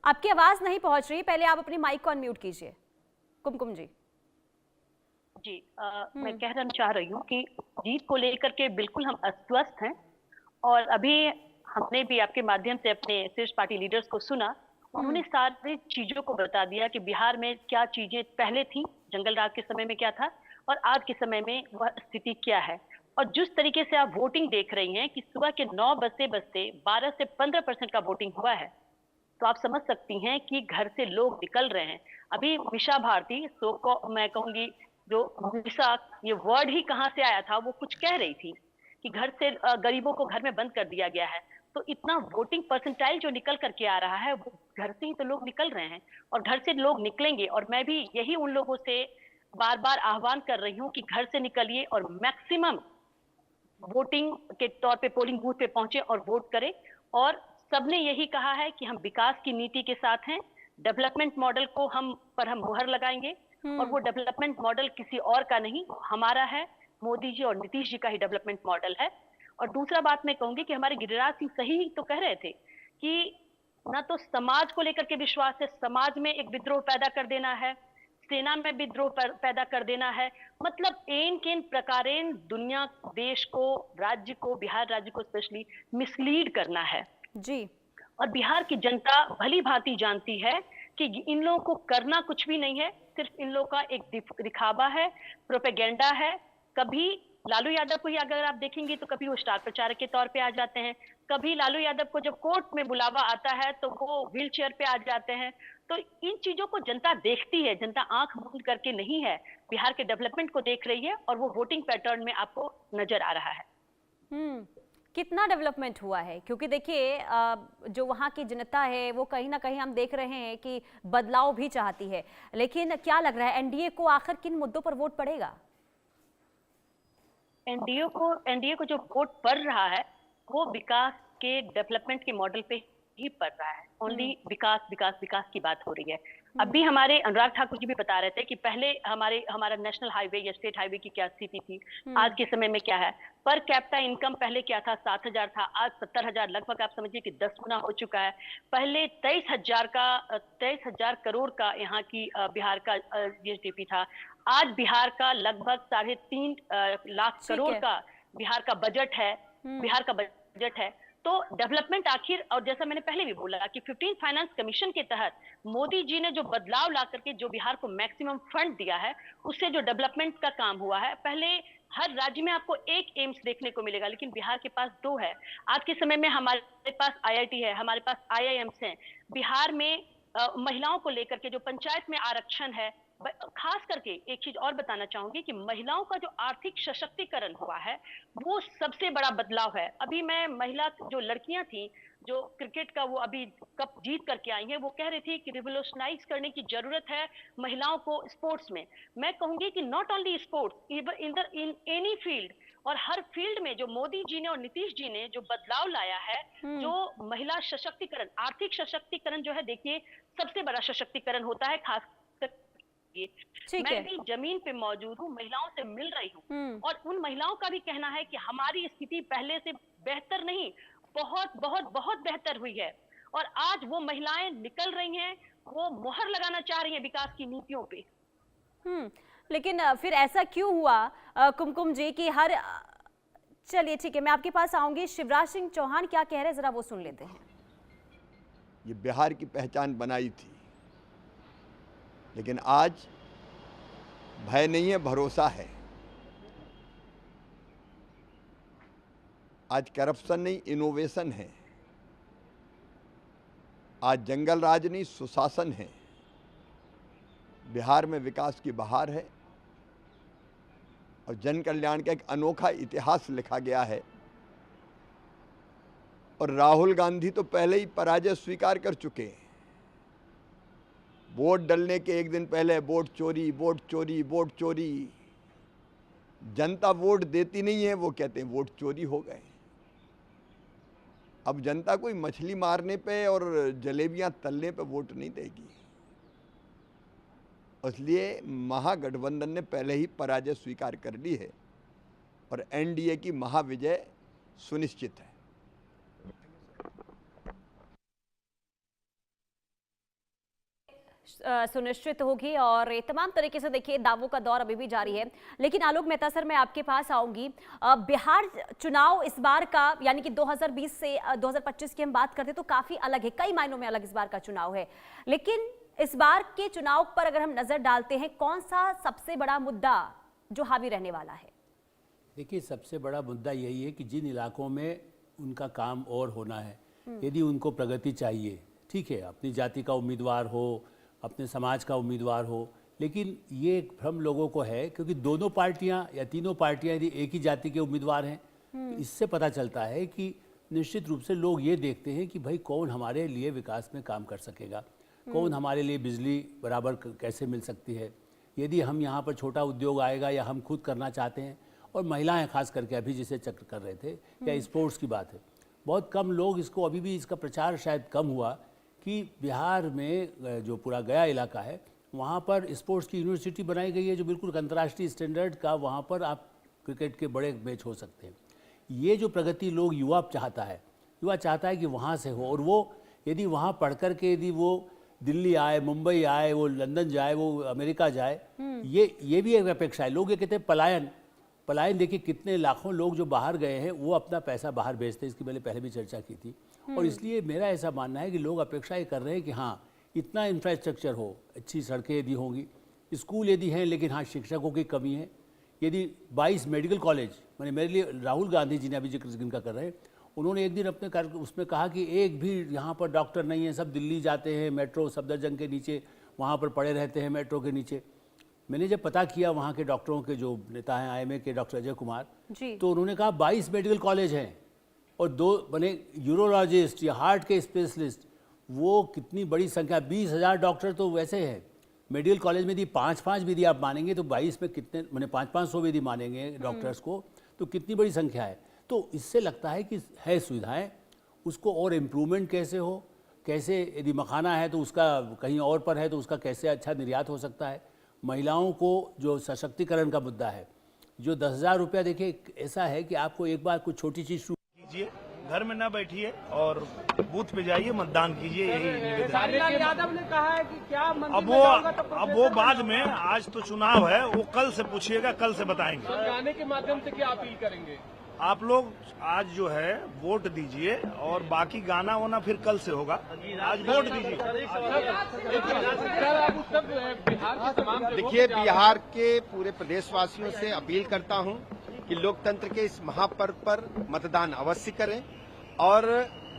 आपकी आवाज नहीं पहुंच रही, पहले आप अपनी माइक को अनम्यूट कीजिए। कुमकुम जी। जी मैं कहना चाह रही हूँ कि जीत को लेकर के बिल्कुल हम अस्वस्थ हैं। और अभी हमने भी आपके माध्यम से अपने शीर्ष पार्टी लीडर्स को सुना, उन्होंने सारी चीजों को बता दिया कि बिहार में क्या चीजें पहले थी, जंगल राज के समय में क्या था और आज के समय में वह स्थिति क्या है। और जिस तरीके से आप वोटिंग देख रही हैं कि सुबह के 9 बजते बजते 12 से 15% का वोटिंग हुआ है, तो आप समझ सकती हैं कि घर से लोग निकल रहे हैं। अभी मिशा भारती सो को मैं कहूंगी, जो मिशा ये वर्ड ही कहाँ से आया था, वो कुछ कह रही थी कि घर से गरीबों को घर में बंद कर दिया गया है। तो इतना वोटिंग परसेंटाइल जो निकल करके आ रहा है, वो घर से ही तो लोग निकल रहे हैं और घर से लोग निकलेंगे। और मैं भी यही उन लोगों से बार बार आह्वान कर रही हूँ कि घर से निकलिए और मैक्सिमम वोटिंग के तौर पे पोलिंग बूथ पे पहुंचे और वोट करें। और सबने यही कहा है कि हम विकास की नीति के साथ हैं, डेवलपमेंट मॉडल को हम मुहर लगाएंगे। और वो डेवलपमेंट मॉडल किसी और का नहीं, हमारा है, मोदी जी और नीतीश जी का ही डेवलपमेंट मॉडल है। और दूसरा बात मैं कहूंगी कि हमारे गिरिराज सिंह सही तो कह रहे थे कि ना तो समाज को लेकर के विश्वास है, समाज में एक विद्रोह पैदा कर देना है, सेना में विद्रोह पैदा कर देना है। मतलब एन केन प्रकारेण दुनिया, देश को, राज्य को, बिहार राज्य को स्पेशली मिसलीड करना है जी। और बिहार की जनता भली भांति जानती है कि इन लोगों को करना कुछ भी नहीं है, सिर्फ इन लोगों का एक दिखावा है, प्रोपेगेंडा है। कभी लालू यादव को ही अगर आप देखेंगे तो कभी वो स्टार प्रचारक के तौर पे आ जाते हैं, कभी लालू यादव को जब कोर्ट में बुलावा आता है तो वो व्हील चेयर पे आ जाते हैं। तो इन चीजों को जनता देखती है, जनता आंख मूंद करके नहीं है, बिहार के डेवलपमेंट को देख रही है और वो वोटिंग पैटर्न में आपको नजर आ रहा है। कितना डेवलपमेंट हुआ है, क्योंकि देखिए जो वहाँ की जनता है वो कहीं ना कहीं हम देख रहे हैं कि बदलाव भी चाहती है, लेकिन क्या लग रहा है एनडीए को आखिर किन मुद्दों पर वोट पड़ेगा? एनडीए को जो वोट पड़ रहा है वो विकास के, डेवलपमेंट के मॉडल पे ही पड़ रहा है। ओनली विकास विकास विकास की बात हो रही है। अभी हमारे अनुराग ठाकुर जी भी बता रहे थे कि पहले हमारा नेशनल हाईवे या स्टेट हाईवे की क्या स्थिति थी, आज के समय में क्या है। पर कैपिटा इनकम पहले क्या था, 7,000 था, आज 70,000, लगभग आप समझिए कि 10 गुना हो चुका है। पहले 23,000 करोड़ का यहाँ की बिहार का जीएसडीपी था, आज बिहार का लगभग 3.5 लाख करोड़ का बिहार का बजट है, बिहार का बजट है। तो डेवलपमेंट आखिर, और जैसा मैंने पहले भी बोला कि 15 फाइनेंस कमीशन के तहत मोदी जी ने जो बदलाव ला करके जो बिहार को मैक्सिमम फंड दिया है, उससे जो डेवलपमेंट का काम हुआ है, पहले हर राज्य में आपको एक एम्स देखने को मिलेगा, लेकिन बिहार के पास 2 है। आज के समय में हमारे पास आईआईटी है, हमारे पास आईआईएम्स हैं। बिहार में महिलाओं को लेकर के जो पंचायत में आरक्षण है, खास करके एक चीज और बताना चाहूंगी कि महिलाओं का जो आर्थिक सशक्तिकरण हुआ है वो सबसे बड़ा बदलाव है। अभी मैं महिला जो लड़कियां थी जो क्रिकेट का वो अभी कप जीत करके आई हैं, वो कह रही थी कि रिवोल्यूशनाइज करने की जरूरत है महिलाओं को स्पोर्ट्स में। मैं कहूंगी कि not only sports, in any field, और हर फील्ड में जो मोदी जी ने और नीतीश जी ने जो बदलाव लाया है, जो महिला सशक्तिकरण, आर्थिक सशक्तिकरण जो है, देखिए सबसे बड़ा सशक्तिकरण होता है। खास मैं भी जमीन पे मौजूद हूँ, महिलाओं से मिल रही हूँ और उन महिलाओं का भी कहना है कि हमारी स्थिति पहले से बेहतर नहीं, बहुत बहुत बहुत बेहतर हुई है। और आज वो महिलाएं निकल रही हैं, वो मुहर लगाना चाह रही हैं विकास की नीतियों पे। लेकिन फिर ऐसा क्यों हुआ कुमकुम जी कि हर चलिए ठीक है, मैं आपके पास आऊंगी। शिवराज सिंह चौहान क्या कह रहे हैं, जरा वो सुन लेते हैं। ये बिहार की पहचान बनाई थी, लेकिन आज भय नहीं है, भरोसा है। आज करप्शन नहीं, इनोवेशन है। आज जंगल राज नहीं, सुशासन है। बिहार में विकास की बहार है और जन कल्याण का एक अनोखा इतिहास लिखा गया है। और राहुल गांधी तो पहले ही पराजय स्वीकार कर चुके हैं। वोट डलने के एक दिन पहले वोट चोरी, वोट चोरी, वोट चोरी। जनता वोट देती नहीं है, वो कहते हैं वोट चोरी हो गए। अब जनता कोई मछली मारने पे और जलेबियां तलने पे वोट नहीं देगी। इसलिए महागठबंधन ने पहले ही पराजय स्वीकार कर ली है और एनडीए की महाविजय सुनिश्चित है। सुनिश्चित होगी और ये तमाम तरीके से देखिए दावों का दौर अभी भी जारी है। लेकिन आलोक मेहता सर, मैं आपके पास आऊंगी। बिहार चुनाव इस बार का, यानी कि 2020 से 2025 की हम बात करते तो काफी अलग है, कई मायनों में अलग इस बार का चुनाव है। लेकिन इस बार के चुनाव पर अगर हम नजर डालते हैं, कौन सा सबसे बड़ा मुद्दा जो हावी रहने वाला है? देखिए, सबसे बड़ा मुद्दा यही है कि जिन इलाकों में उनका काम और होना है, यदि उनको प्रगति चाहिए, ठीक है, अपनी जाति का उम्मीदवार हो, अपने समाज का उम्मीदवार हो, लेकिन ये एक भ्रम लोगों को है क्योंकि दोनों पार्टियां या तीनों पार्टियां यदि एक ही जाति के उम्मीदवार हैं, तो इससे पता चलता है कि निश्चित रूप से लोग ये देखते हैं कि भाई कौन हमारे लिए विकास में काम कर सकेगा, कौन हमारे लिए बिजली बराबर कैसे मिल सकती है, यदि हम यहाँ पर छोटा उद्योग आएगा या हम खुद करना चाहते हैं। और महिलाएं खास करके अभी जिसे चक्र कर रहे थे, या स्पोर्ट्स की बात है, बहुत कम लोग इसको, अभी भी इसका प्रचार शायद कम हुआ कि बिहार में जो पूरा गया इलाका है वहाँ पर स्पोर्ट्स की यूनिवर्सिटी बनाई गई है जो बिल्कुल अंतर्राष्ट्रीय स्टैंडर्ड का, वहाँ पर आप क्रिकेट के बड़े मैच हो सकते हैं। ये जो प्रगति लोग युवा चाहता है कि वहाँ से हो, और वो यदि वहाँ पढ़ कर के यदि वो दिल्ली आए, मुंबई आए, वो लंदन जाए, वो अमेरिका जाए, ये भी एक अपेक्षा है। लोग ये कहते हैं पलायन देखिए, कितने लाखों लोग जो बाहर गए हैं वो अपना पैसा बाहर भेजते हैं, इसकी मैंने पहले भी चर्चा की थी। और इसलिए मेरा ऐसा मानना है कि लोग अपेक्षा ये कर रहे हैं कि हाँ, इतना इंफ्रास्ट्रक्चर हो, अच्छी सड़कें यदि होंगी, स्कूल यदि हैं, लेकिन हाँ शिक्षकों की कमी है, यदि 22 मेडिकल कॉलेज, मैंने मेरे लिए राहुल गांधी जी ने अभी जिक्र जिनका कर रहे हैं, उन्होंने एक दिन अपने उसमें कहा कि एक भी यहाँ पर डॉक्टर नहीं है, सब दिल्ली जाते हैं, मेट्रो सफदरजंग के नीचे वहाँ पर पड़े रहते हैं, मेट्रो के नीचे। मैंने जब पता किया वहाँ के डॉक्टरों के जो नेता हैं, IMA के डॉक्टर अजय कुमार जी, तो उन्होंने कहा 22 मेडिकल कॉलेज हैं और 2 बने यूरोलॉजिस्ट या हार्ट के स्पेशलिस्ट, वो कितनी बड़ी संख्या, 20,000 डॉक्टर तो वैसे हैं। मेडिकल कॉलेज में यदि 5-5 भी यदि आप मानेंगे तो 22 में कितने, मैंने 500-500 भी यदि मानेंगे डॉक्टर्स को, तो कितनी बड़ी संख्या है। तो इससे लगता है कि है सुविधाएं, उसको और इम्प्रूवमेंट कैसे हो, कैसे यदि मखाना है तो उसका कहीं और पर है तो उसका कैसे अच्छा निर्यात हो सकता है। महिलाओं को जो सशक्तिकरण का मुद्दा है, जो 10,000 रुपया, देखिए ऐसा है कि आपको एक बार कुछ छोटी चीज कीजिए, घर में न बैठिए और बूथ पे जाइए, मतदान कीजिए, यही निवेदन। यादव ने कहा है कि क्या अब वो बाद में, आज तो चुनाव है, वो कल से पूछिएगा, कल से बताएंगे। गाने के माध्यम से क्या अपील करेंगे? आप लोग आज जो है वोट दीजिए और बाकी गाना वाना फिर कल से होगा, आज वोट दीजिए। देखिए, बिहार के पूरे प्रदेशवासियों से अपील करता हूं कि लोकतंत्र के इस महापर्व पर मतदान अवश्य करें और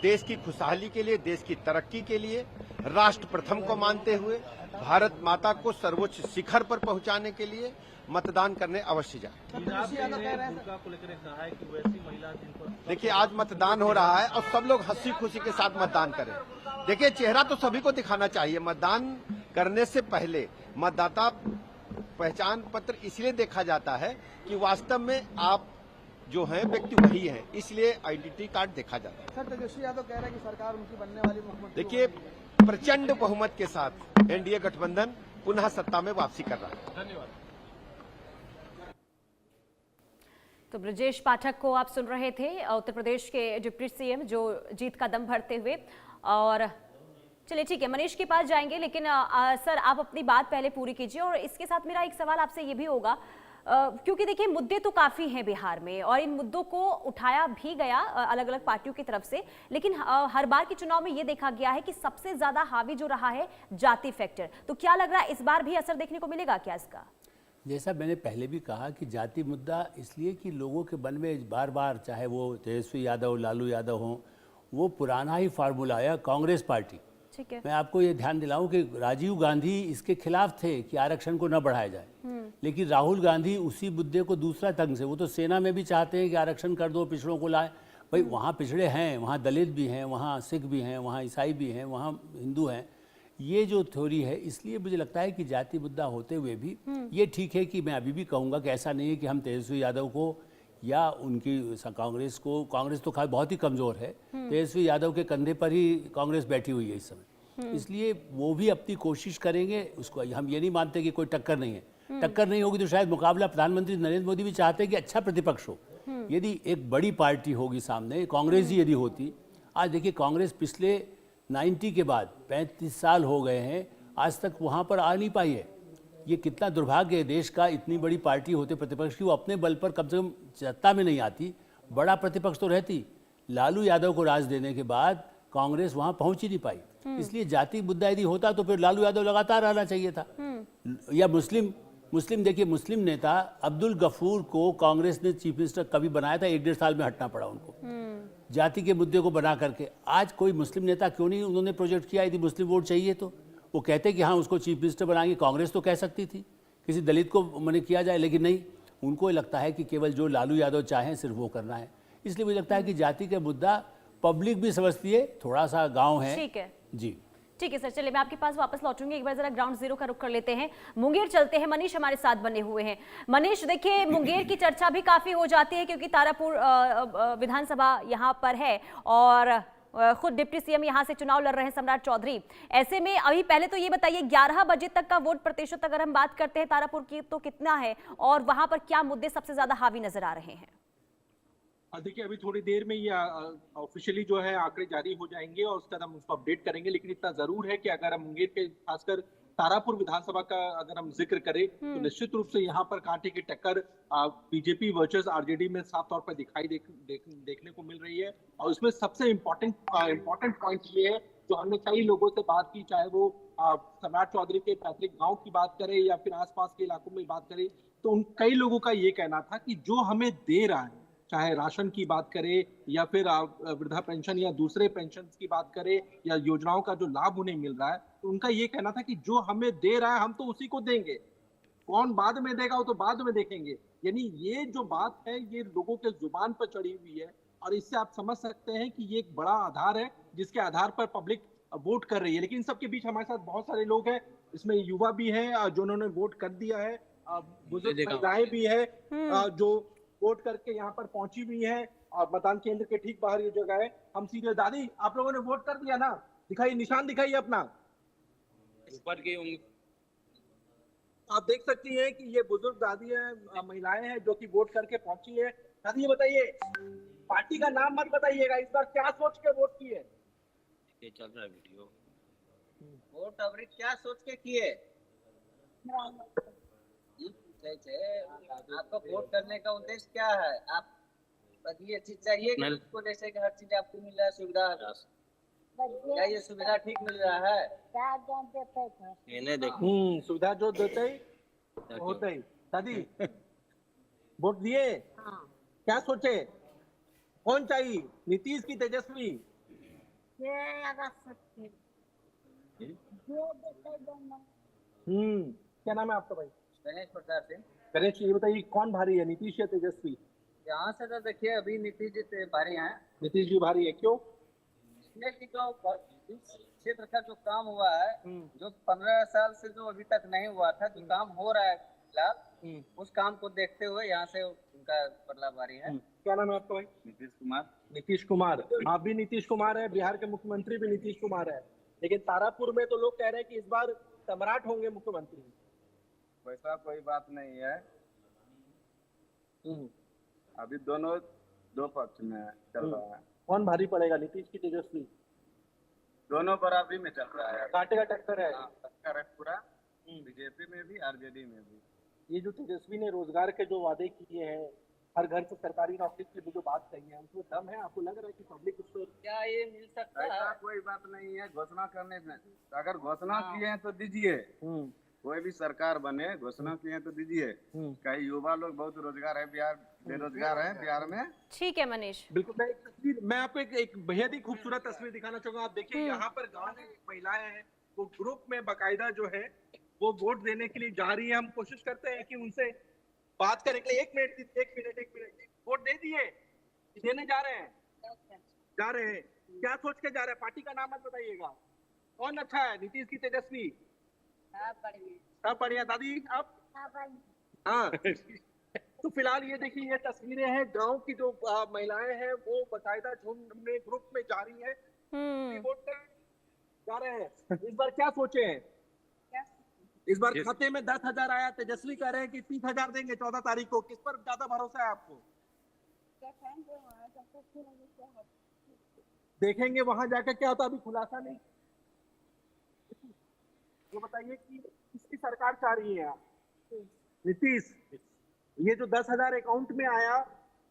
देश की खुशहाली के लिए, देश की तरक्की के लिए, राष्ट्र प्रथम को मानते हुए भारत माता को सर्वोच्च शिखर पर पहुंचाने के लिए मतदान करने अवश्य जाए। देखिए, आज मतदान हो रहा है और सब लोग हंसी खुशी के साथ मतदान करें। देखिए, चेहरा तो सभी को दिखाना चाहिए। मतदान करने से पहले मतदाता पहचान पत्र इसलिए देखा जाता है कि वास्तव में आप जो हैं व्यक्ति वही हैं, इसलिए आइडेंटिटी कार्ड देखा जाता है। सर, तेजस्वी यादव कह रहे हैं कि सरकार उनकी बनने वाली मुख्यमंत्री, देखिए, प्रचंड बहुमत के साथ NDA गठबंधन पुनः सत्ता में वापसी कर रहा है। धन्यवाद। तो ब्रजेश पाठक को आप सुन रहे थे, उत्तर प्रदेश के डिप्टी CM जो जीत का दम भरते हुए। और चलिए ठीक है, मनीष के पास जाएंगे, लेकिन सर आप अपनी बात पहले पूरी कीजिए। और इसके साथ मेरा एक सवाल आपसे ये भी होगा, क्योंकि देखिए मुद्दे तो काफ़ी हैं बिहार में और इन मुद्दों को उठाया भी गया अलग अलग पार्टियों की तरफ से, लेकिन हर बार के चुनाव में ये देखा गया है कि सबसे ज़्यादा हावी जो रहा है जाति फैक्टर। तो क्या लग रहा है इस बार भी असर देखने को मिलेगा क्या इसका? जैसा मैंने पहले भी कहा कि जाति मुद्दा इसलिए कि लोगों के मन में बार बार, चाहे वो तेजस्वी यादव, लालू यादव हों, वो पुराना ही फार्मूला आया कांग्रेस पार्टी। ठीक है, मैं आपको ये ध्यान दिलाऊं कि राजीव गांधी इसके खिलाफ थे कि आरक्षण को न बढ़ाया जाए, लेकिन राहुल गांधी उसी मुद्दे को दूसरा ढंग से, वो तो सेना में भी चाहते हैं कि आरक्षण कर दो, पिछड़ों को लाए। भाई वहाँ पिछड़े हैं, वहाँ दलित भी हैं, वहाँ सिख भी हैं, वहाँ ईसाई भी हैं, वहाँ हिंदू हैं। ये जो थ्योरी है, इसलिए मुझे लगता है कि जाति मुद्दा होते हुए भी ये ठीक है कि मैं अभी भी कहूँगा कि ऐसा नहीं है कि हम तेजस्वी यादव को या उनकी कांग्रेस को, कांग्रेस तो खास बहुत ही कमज़ोर है, तेजस्वी यादव के कंधे पर ही कांग्रेस बैठी हुई है इस समय, इसलिए वो भी अपनी कोशिश करेंगे। उसको हम ये नहीं मानते कि कोई टक्कर नहीं है, टक्कर नहीं होगी तो शायद मुकाबला प्रधानमंत्री नरेंद्र मोदी भी चाहते हैं कि अच्छा प्रतिपक्ष हो। यदि एक बड़ी पार्टी होगी सामने, कांग्रेस ही यदि होती, आज देखिए कांग्रेस पिछले 90 के बाद 35 साल हो गए हैं, आज तक वहाँ पर आ नहीं पाई है। ये कितना दुर्भाग्य है देश का, इतनी बड़ी पार्टी होते प्रतिपक्ष की, वो अपने बल पर कम से कम सत्ता में नहीं आती, बड़ा प्रतिपक्ष तो रहती। लालू यादव को राज देने के बाद कांग्रेस वहाँ पहुँच ही नहीं पाई। इसलिए जाति मुद्दा यदि होता तो फिर लालू यादव लगातार रहना चाहिए था। या मुस्लिम देखिए, मुस्लिम नेता अब्दुल गफूर को कांग्रेस ने चीफ मिनिस्टर कभी बनाया था, 1-1.5 साल में हटना पड़ा उनको, जाति के मुद्दे को बना करके। आज कोई मुस्लिम नेता क्यों नहीं उन्होंने प्रोजेक्ट किया? यदि मुस्लिम वोट चाहिए तो वो कहते कि हाँ उसको चीफ मिनिस्टर बनाएंगे। कांग्रेस तो कह सकती थी किसी दलित को मैंने किया जाए, लेकिन नहीं, उनको लगता है कि केवल जो लालू यादव चाहें सिर्फ वो करना है। इसलिए मुझे लगता है कि जाति का मुद्दा पब्लिक भी समझती है, थोड़ा सा गाँव है। ठीक है जी ठीक है सर, चलिए मैं आपके पास वापस लौटूंगी। एक बार जरा ग्राउंड जीरो का रुख कर लेते हैं, मुंगेर चलते हैं। मनीष हमारे साथ बने हुए हैं। मनीष देखिए, मुंगेर की चर्चा भी काफी हो जाती है क्योंकि तारापुर विधानसभा यहाँ पर है और खुद डिप्टी सीएम यहाँ से चुनाव लड़ रहे हैं सम्राट चौधरी। ऐसे में अभी पहले तो ये बताइए 11 बजे तक का वोट प्रतिशत अगर हम बात करते हैं तारापुर की तो कितना है और वहां पर क्या मुद्दे सबसे ज्यादा हावी नजर आ रहे हैं? देखिए अभी थोड़ी देर में ये ऑफिशियली जो है आंकड़े जारी हो जाएंगे और उसका हम उसको अपडेट करेंगे, लेकिन इतना जरूर है कि अगर हम मुंगेर के खासकर तारापुर विधानसभा का अगर हम जिक्र करें तो निश्चित रूप से यहाँ पर कांटे की टक्कर बीजेपी वर्सेस आरजेडी में साफ तौर पर दिखाई देखने को मिल रही है। और उसमें सबसे इम्पोर्टेंट पॉइंट ये है, जो हमने कई लोगों से बात की, चाहे वो सम्राट चौधरी के पैतृक गांव की बात करें या फिर आसपास के इलाकों में बात करें, तो उन कई लोगों का ये कहना था कि जो हमें दे रहा है, चाहे राशन की बात करें या फिर वृद्धा पेंशन या दूसरे पेंशन की बात करें या योजनाओं का जो लाभ उन्हें मिल रहा है, तो उनका ये कहना था कि जो हमें दे रहा है हम तो उसी को देंगे, कौन बाद में देगा वो तो बाद में देखेंगे। यानी ये जो बात है ये लोगों के जुबान पर चढ़ी हुई है और इससे आप समझ सकते हैं कि ये एक बड़ा आधार है जिसके आधार पर पब्लिक वोट कर रही है। लेकिन इन सबके बीच हमारे साथ बहुत सारे लोग हैं, इसमें युवा भी हैं जिन्होंने वोट कर दिया है, बुजुर्ग महिलाएं भी है जो वोट करके यहाँ पर पहुंची हुई है और मतदान केंद्र के ठीक बाहर ये जगह है। हम सीधे, दादी आप लोगों ने वोट कर दिया ना? दिखाइए, निशान दिखाइए अपना ऊपर की। आप देख सकती हैं कि ये बुजुर्ग दादी है, महिलाएं हैं जो कि वोट करके पहुंची है। दादी ये बताइए, पार्टी का नाम मत बताइएगा, इस बार क्या सोच के वोट किए? ये चल रहा है वीडियो। वोट अभी क्या सोच के किए? आपको वोट करने का उद्देश्य क्या है? आप ये चीज चाहिए कि उसको, जैसे कि हर चीज आपको मिल रहा है, सुविधा, क्या ये सुविधा ठीक मिल रहा है? सुविधा जो देते होते ही। दादी वोट दिए? क्या सोचे, कौन चाहिए, नीतीश की तेजस्वी? क्या नाम है आपका भाई? गणेश प्रसाद सिंह। गणेश, ये बताइए कौन भारी है, नीतीश या तेजस्वी? यहाँ से तो देखिए अभी नीतीश जी भारी हैं। नीतीश जी भारी है, क्यों? क्षेत्र का जो काम हुआ है, जो 15 साल से जो अभी तक नहीं हुआ था, जो काम हो रहा है फिलहाल, उस काम को देखते हुए यहाँ से उनका बदलाव भारी है। क्या नाम है आपका भाई? नीतीश कुमार। नीतीश कुमार, आप भी नीतीश कुमार है, बिहार के मुख्यमंत्री भी नीतीश कुमार है, लेकिन तारापुर में तो लोग कह रहे हैं कि इस बार सम्राट होंगे मुख्यमंत्री। वैसा कोई बात नहीं है, अभी दोनों दो पक्ष में चल रहा है। कौन भारी पड़ेगा, नीतीश की तेजस्वी? दोनों बराबरी में चल रहा है, कांटे का टक्कर है। टक्कर है पूरा, बीजेपी में भी आरजेडी में भी। ये जो तेजस्वी ने रोजगार के जो वादे किए हैं, हर घर से सरकारी नौकरी की जो बात कही है, उसमें दम है? आपको लग रहा है कि पब्लिक उसको, क्या ये मिल सकता है? ऐसा कोई बात नहीं है घोषणा करने में, अगर घोषणा किए हैं तो दीजिए, कोई भी सरकार बने, घोषणा किए हैं तो दीजिए। कई युवा लोग बहुत रोजगार है, बिहार बेरोजगार है बिहार में। ठीक है मनीष, बिल्कुल। मैं एक तस्वीर, मैं आपको एक बेहद ही खूबसूरत तस्वीर दिखाना चाहूंगा। आप देखिए यहाँ पर गांव में महिलाएं हैं, वो ग्रुप में बाकायदा जो है वो वोट देने के लिए जा रही है। हम कोशिश करते हैं कि उनसे बात करने के लिए। एक मिनट, वोट दे दिए, देने जा रहे हैं, क्या सोच के जा रहे हैं? पार्टी का नाम मत बताइएगा, कौन अच्छा है, नीतीश की तेजस्वी? सब बढ़िया। दादी आप? हाँ। तो फिलहाल ये देखिए, ये तस्वीरें हैं गांव की, जो महिलाएं हैं वो बाकायदा झुंड में, ग्रुप में जा रही है, वोट करने जा रहे हैं। इस बार क्या सोचे हैं? इस बार खाते में 10,000 आया, तेजस्वी कह रहे हैं कि 30,000 देंगे 14 तारीख को। किस पर ज्यादा भरोसा है आपको? देखेंगे वहां जाकर क्या होता, अभी खुलासा नहीं। ये बताइए कि किसकी सरकार चाह रही है आप? नीतीश। ये जो 10,000 अकाउंट में आया,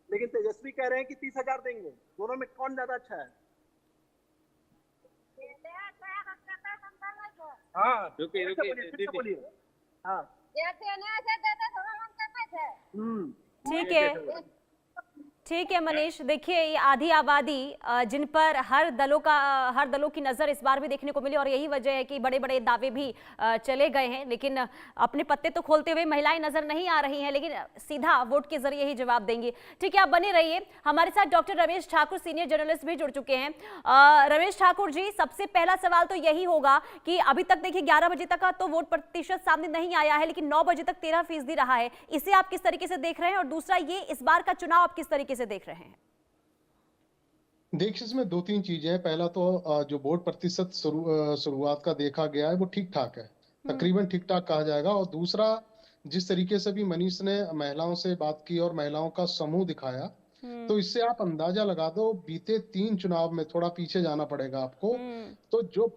लेकिन तेजस्वी कह रहे हैं कि 30,000 देंगे, दोनों में कौन ज्यादा अच्छा है? हाँ, फिर से बोलिए। हाँ, ठीक है मनीष, देखिए ये आधी आबादी जिन पर हर दलों की नजर इस बार भी देखने को मिली और यही वजह है कि बड़े बड़े दावे भी चले गए हैं, लेकिन अपने पत्ते तो खोलते हुए महिलाएं नजर नहीं आ रही हैं, लेकिन सीधा वोट के जरिए ही जवाब देंगी। ठीक है, आप बने रहिए। हमारे साथ doctor Ramesh Thakur senior journalist भी जुड़ चुके हैं। रमेश ठाकुर जी, सबसे पहला सवाल तो यही होगा कि अभी तक देखिए 11 बजे तक का तो वोट प्रतिशत सामने नहीं आया है, लेकिन 9 बजे तक 13% रहा है। इसे आप किस तरीके से देख रहे हैं, और दूसरा ये इस बार का चुनाव आप किस तरीके से देख रहे हैं? देखिए, इसमें 2-3 चीजें हैं। पहला तो जो वोट प्रतिशत शुरुआत का देखा गया है वो ठीक ठाक है, तकरीबन ठीक ठाक कहा जाएगा। और दूसरा, जिस तरीके से भी मनीष ने महिलाओं से बात की और महिलाओं का समूह दिखाया, तो इससे आप अंदाजा लगा दो, बीते 3 चुनाव में, थोड़ा पीछे जाना पड़ेगा आपको, तो जो